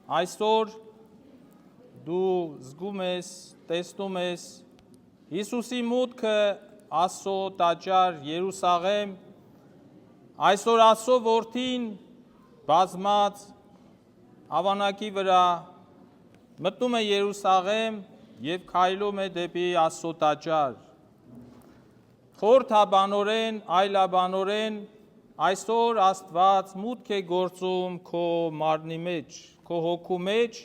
Այսօր դու զգում ես, տեսնում ես Հիսուսի մուտքը Աստծո տաճար Երուսաղեմ, այսօր Աստծո որդին բազմած ավանակի վրա մտնում է Երուսաղեմ և քայլում է դեպի Աստծո տաճար։ Խորհրդաբանորեն, այլաբանորեն այսօր Աստված մուտք է գործում քո մարմնի մեջ, քո հոգու մեջ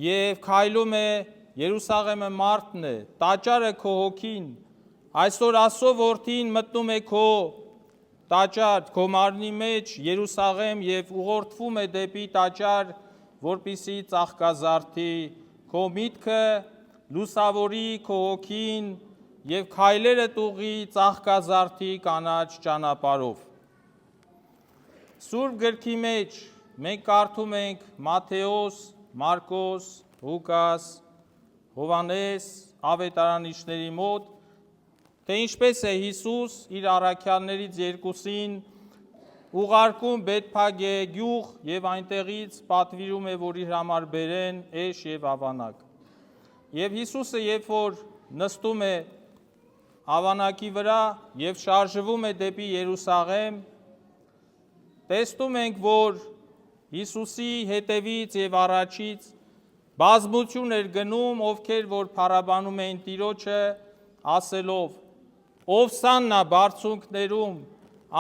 և քայլում է Երուսաղեմը մարդն է, տաճարը քո հոգին, այսօր Աստծո որդին մտնում է քո տաճար, քո մարմնի մեջ Երուսաղեմ և ուղղորդվում է դեպի տաճար, որպեսզի ծաղկազարդի քո միտքը, լուսավորի քո հոգին և քայլերդ ուղղի ծաղկազարդի կանաչ ճանապարհով։ Սուրբ գրքի մեջ մենք կարդում ենք Մատթեոս, Մարկոս, Ղուկաս, Հովհաննես ավետարանիչների մոտ, թե ինչպես է Հիսուս իր առաքյալներից երկուսին ուղարկում Բեթփագե գյուղ և այնտեղից պատվիրում է, որ իր համար բերեն էշ և ավանակ։ Եվ Հիսուսը, երբ որ նստում է ավանակի վրա և շարժվում է դեպի Երուսաղեմ, տեսնում ենք, որ Հիսուսի հետևից և առաջից բազմություն էր գնում, ովքեր որ փառաբանում էին Տիրոջը, ասելով. «Ովսաննա բարձունքներում,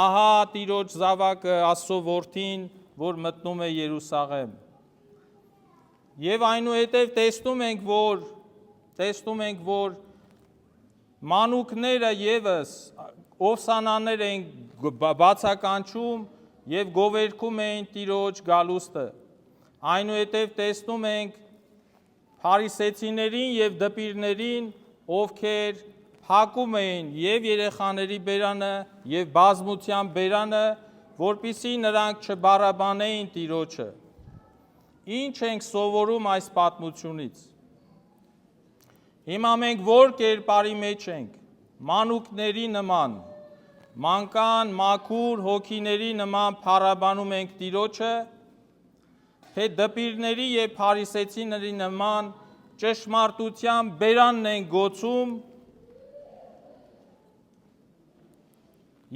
ահա Տիրոջ զավակը, Աստծո որդին, որ մտնում է Երուսաղեմ»։ Եվ այնուհետև տեսնում ենք, որ մանուկները ևս ովսանաներ են բացականչում և գովերգում էին Տիրոջ գալուստը։ Այնուհետև տեսնում ենք փարիսեցիներին և դպիրներին, ովքեր փակում էին և երեխաների բերանը և բազմության բերանը, որպեսզի նրանք չբառաբանեին Տիրոջը։ Ինչ ենք սովորում այս պատմությունից։ Հիմա մենք որ կերպարի մեջ ենք, մանուկների նման, մանկան, մաքուր հոգիների նման փառաբանում ենք Տիրոջը, թե դպիրների և փարիսեցիների նման ճշմարտության բերանն ենք գոցում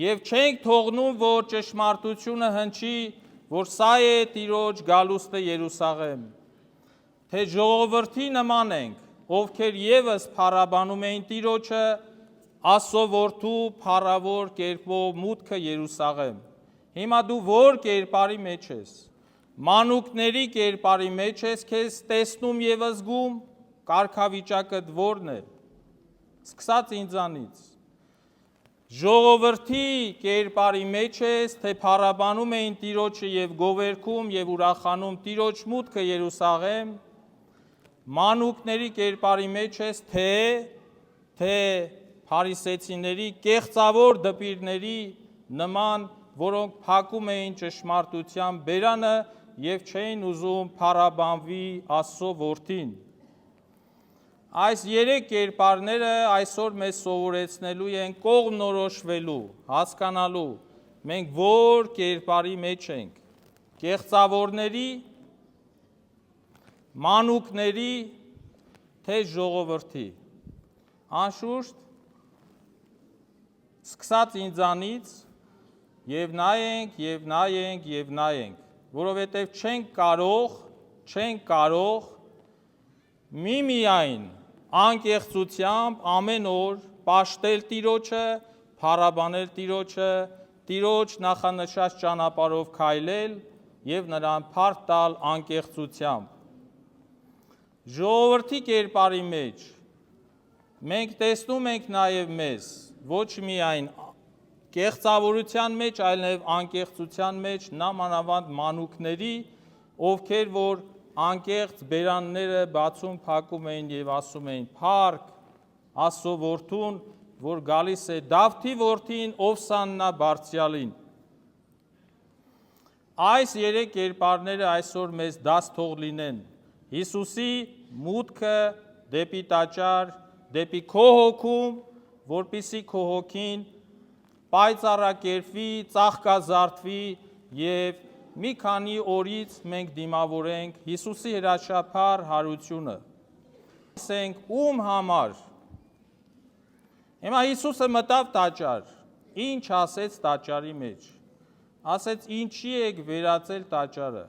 և չենք թողնում, որ ճշմարտությունը հնչի, որ սա է Տիրոջ գալուստը Երուսաղեմ, թե ժողովրդի նման ենք, ովքեր ևս փառաբանում էին Տիրոջը, Աստծո որդու փառավոր կերպով մուտքը Երուսաղեմ։ Հիմա դու որ կերպարի մեջ ես, մանուկների կերպարի մեջ ես, քեզ տեսնում և զգում, կարգավիճակդ որն է, սկսած ինձանից, ժողովրդի կերպարի մեջ ես, թե փառաբանում էին Տիրոջը և գովերգում և ուրախանում Տիրոջ մուտքը Երուսաղեմ, մանուկների կերպարի մեջ ես, թե փարիսեցիների կեղծավոր դպիրների նման, որոնք փակում էին ճշմարտության բերանը և չէին ուզում փառաբանվի Աստծո որդին։ Այս երեք կերպարները այսօր մեզ սովորեցնելու են կողմնորոշվելու, հասկանալու, մենք որ կերպարի մեջ ենք, կեղծավորների, մանուկների, թե ժողովրդի։ Անշուշտ, սկսած ինձանից և նայենք, որովհետև չենք կարող միմիայն անկեղծությամբ ամեն օր պաշտել Տիրոջը, փառաբանել Տիրոջը, Տիրոջ նախանշած ճանապարհով քայլել և նրան փառք տալ անկեղծությամբ։ Ժողովրդի կերպարի մեջ մենք տեսնում ենք նաև մեզ, ոչ միայն կեղծավորության մեջ, այլև անկեղծության մեջ, նամանավանդ մանուկների, ովքեր որ անկեղծ բերանները բացում փակում էին և ասում էին. «Փառք Աստծո որդուն, որ գալիս է, Դավթի որդին, Ովսաննա բարձրյալին»։ Այս երեք կերպարները այսօր մեզ դաս թող լինեն Հիսուսի մուտքը դեպի տաճար, դեպի քո հոգում, որպեսզի քո հոգին պայծառակերպվի, ծաղկազարդվի և մի քանի օրից մենք դիմավորենք Հիսուսի հրաշափառ հարությունը։ Ասենք ում համար։ Հիմա Հիսուսը մտավ տաճար, ինչ ասեց տաճարի մեջ։ Ասեց ինչի եք վերածել տաճարը։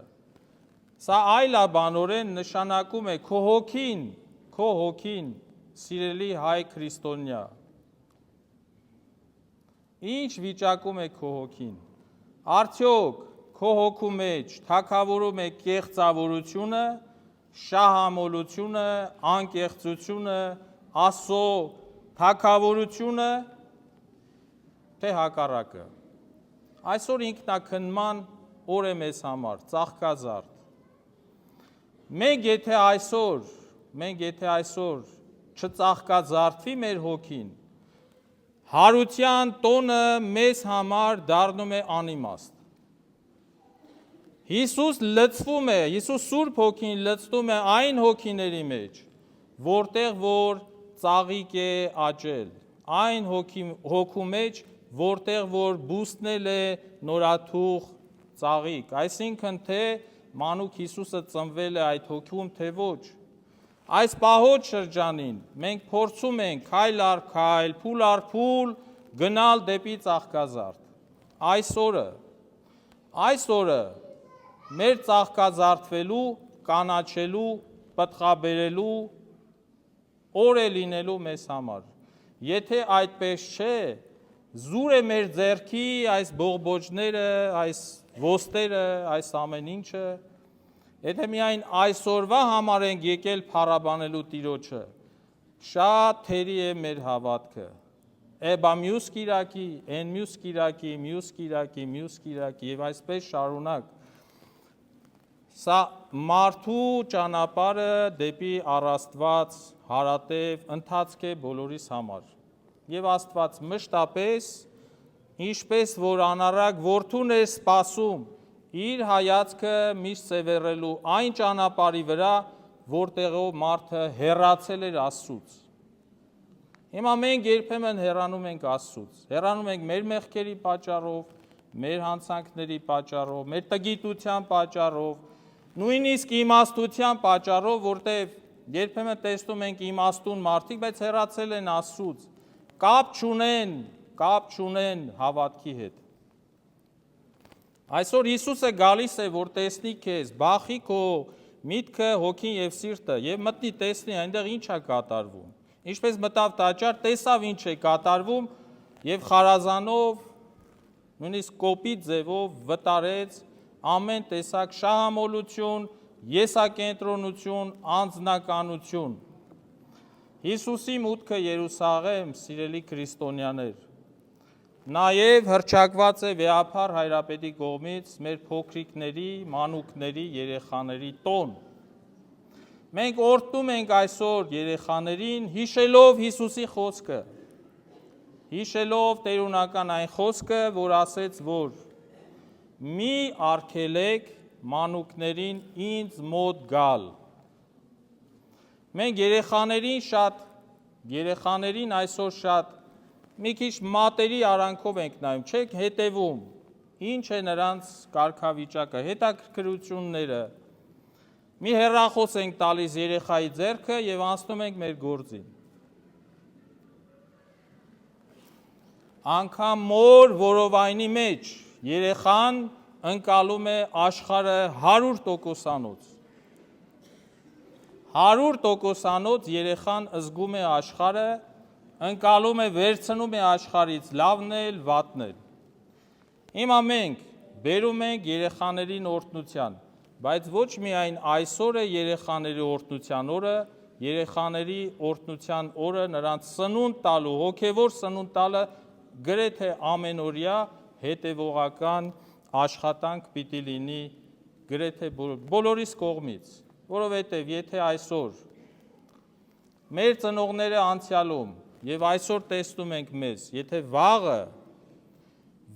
Սա այլաբանորեն նշանակում է քո հոգին, սիրելի հայ քրիստոնյա։ Ինչ վիճակում է քո հոգին։ Արդյոք քո հոգու մեջ թագավորում է կեղծավորությունը, շահամոլությունը, անկեղծությունը, Աստծո թագավորությունը, թե հակառակը։ Այսօր ինքնակնման օր է մեզ համար, ծաղկազարդ։ Մենք եթե այսօր չծաղկազարդվի մեր հոգին, հարության տոնը մեզ համար դառնում է անիմաստ։ Հիսուս Սուրբ Հոգին լցվում է այն հոգիների մեջ, որտեղ որ ծաղիկ է աճել, այն հոգու մեջ, որտեղ որ բուսնել է նորաթուխ ծաղիկ, այսինքն թե մանուկ Հիսուսը ծնվել է այդ հոգում, թե ոչ։ Այս պահոց շրջանին մենք փորձում ենք քայլ առ քայլ, փուլ առ փուլ գնալ դեպի ծաղկազարդ։ Այսօրը մեր ծաղկազարդվելու, կանաչելու, պտղաբերելու օր է լինելու մեզ համար։ Եթե այդպես չէ, զուր է մեր ձեռքի այս բողբոջները, այս ոստերը, այս ամեն ինչը, եթե միայն այսօրվա համար ենք եկել փառաբանելու Տիրոջը, շատ թերի է մեր հավատքը։ Բա մյուս կիրակի, են մյուս կիրակի եւ այսպես շարունակ։ Սա մարդու ճանապարհը դեպի առաստված հարատև ընթացք է բոլորիս համար։ Եվ Աստված մշտապես, ինչպես որ անառակ որդուն է սպասում, իր հայացքը միշտ սևեռելու այն ճանապարհի վրա, որտեղով մարդը հեռացել էր Աստծուց։ Հիմա մենք երբեմն հեռանում ենք Աստծուց, հեռանում ենք մեր մեղքերի պատճառով, մեր հանցանքների պատճառով, մեր տգիտության պատճառով, նույնիսկ իմաստության պատճառով, որտեղ երբեմն տեսնում ենք իմաստուն մարդիկ, բայց հեռացել են Աստծուց, կապ չունեն հավատքի հետ։ Այսօր Հիսուսը գալիս է, որ տեսնի քեզ, բախի քո միտքը, հոգին եւ սիրտը եւ մտնի տեսնի այնտեղ ինչ է կատարվում։ Ինչպես մտավ տաճար, տեսավ ինչ է կատարվում եւ խարազանով, նույնիսկ կոպիտ ձևով վտարեց ամեն տեսակ շահամոլություն, եսակենտրոնություն, անձնականություն։ Հիսուսի մուտքը Երուսաղեմ, սիրելի քրիստոնյաներ, նաև հռչակված է Վեհափառ Հայրապետի կողմից մեր փոքրիկների, մանուկների, երեխաների տոն։ Մենք օրհնում ենք այսօր երեխաներին, հիշելով Հիսուսի խոսքը, հիշելով տերունական այն խոսքը, որ ասեց, որ մի արգելեք մանուկներին ինձ մոտ գալ։ Մենք երեխաներին այսօր շատ մի քիչ մատերի արանքով ենք նայում, չեք հետևում, ինչ է նրանց կարգավիճակը, հետաքրքրությունները։ Մի հեռախոս ենք տալիս երեխայի ձեռքը եւ անցնում ենք մեր գործին։ Անգամ մոր որովայնի մեջ երեխան ընկալում է աշխարհը 100%-անոց։ 100%-անոց երեխան զգում է աշխարհը, ընկալում է, վերցնում է աշխարհից լավն էլ, վատն էլ։ Հիմա մենք բերում ենք երեխաներին օրհնության, բայց ոչ միայն այսօր է երեխաների օրհնության օրը, երեխաների օրհնության օրը նրանց սնունդ տալու, հոգևոր սնունդ տալը գրեթե ամենօրյա հետևողական աշխատանք պիտի լինի գրեթե բոլորիս կողմից, որովհետև եթե այսօր մեր ծնողները անցյալում եւ այսօր տեսնում ենք մեզ, եթե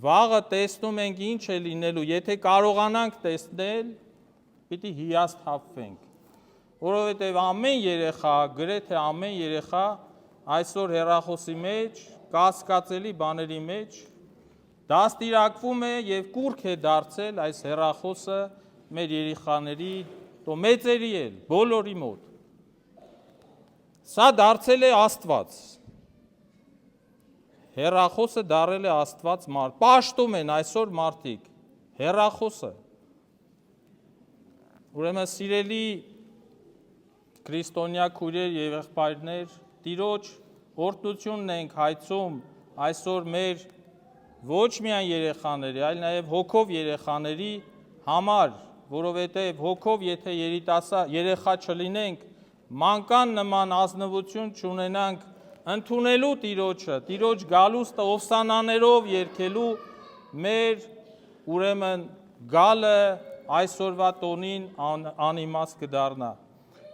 վաղը տեսնում ենք ինչ է լինելու, եթե կարողանանք տեսնել, պիտի հիասթափվենք, որովհետև ամեն երեխա, գրեթե ամեն երեխա այսօր հեռախոսի մեջ, կասկածելի բաների մեջ դաստիարակվում է եւ կուրք է դարձել այս հեռախոսը մեր երեխաների, դո մեծերի էլ, բոլորի մոտ։ Սա դարձել է Աստված։ Հեռախոսը դարել է Աստված մարդ։ Պաշտում են այսօր մարդիկ հեռախոսը։ Ուրեմն սիրելի քրիստոնյա քույրեր եւ եղբայրներ, Տիրոջ օրհնությունն ենք հայցում այսօր մեր ոչ միայն երեխաների, այլ նաեւ հոգով երեխաների համար, որովհետեւ հոգով եթե երեխա չլինենք, մանկան նման ազնվություն չունենանք ընդունելու Տիրոջը, Տիրոջ գալուստը ովսանաներով երգելու մեր ուրեմն գալը այսօրվա տոնին անիմաստ կդառնա։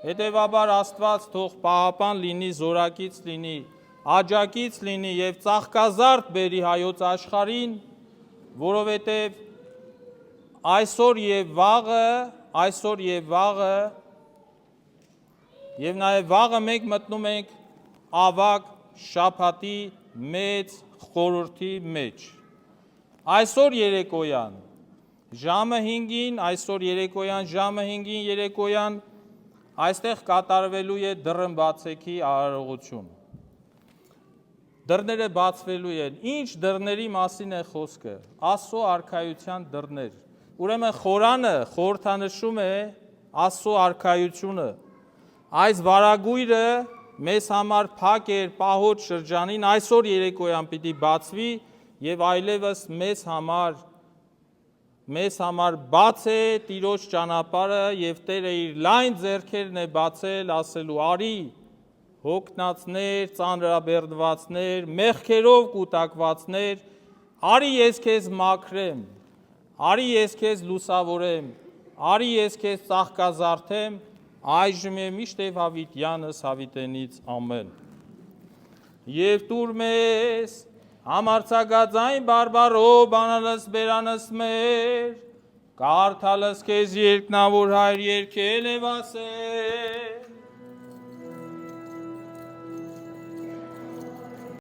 Հետևաբար Աստված թող պահապան լինի, զորակից լինի, աջակից լինի եւ ծաղկազարդ բերի հայոց աշխարհին, որովհետեւ այսօր եւ վաղը եւ նաեւ վաղը մենք մտնում ենք ավագ շաբաթի մեծ խորհրդի մեջ։ Այսօր երեկոյան ժամը 5-ին երեկոյան այստեղ կատարվելու է դռնբացեքի արարողություն։ Դռները բացվելու են։ Ինչ դռների մասին է խոսքը։ Աստծո արքայության դռներ։ Ուրեմն խորանը խորհրդանշում է Աստծո արքայությունը։ Այս վարագույրը մեզ համար փակ էր պահոց շրջանին, այսօր երեկոյան պիտի բացվի եւ այլևս մեզ համար բաց է Տիրոջ ճանապարհը եւ Տերը իր լայն ձեռքերն է բացել ասելու արի հոգնածներ, ծանրաբեռնվածներ, մեղքերով կուտակվածներ, արի ես քեզ մաքրեմ, արի ես քեզ լուսավորեմ, արի ես քեզ ծաղկազարդեմ, այժմ է միշտ եւ հավիտյանս հավիտենից ամեն։ Եվ տուր մեզ համարցակաձայն բարբարով բանալս բերանս մեր, կարդալս քեզ երկնավոր հայր երկել եւ ասել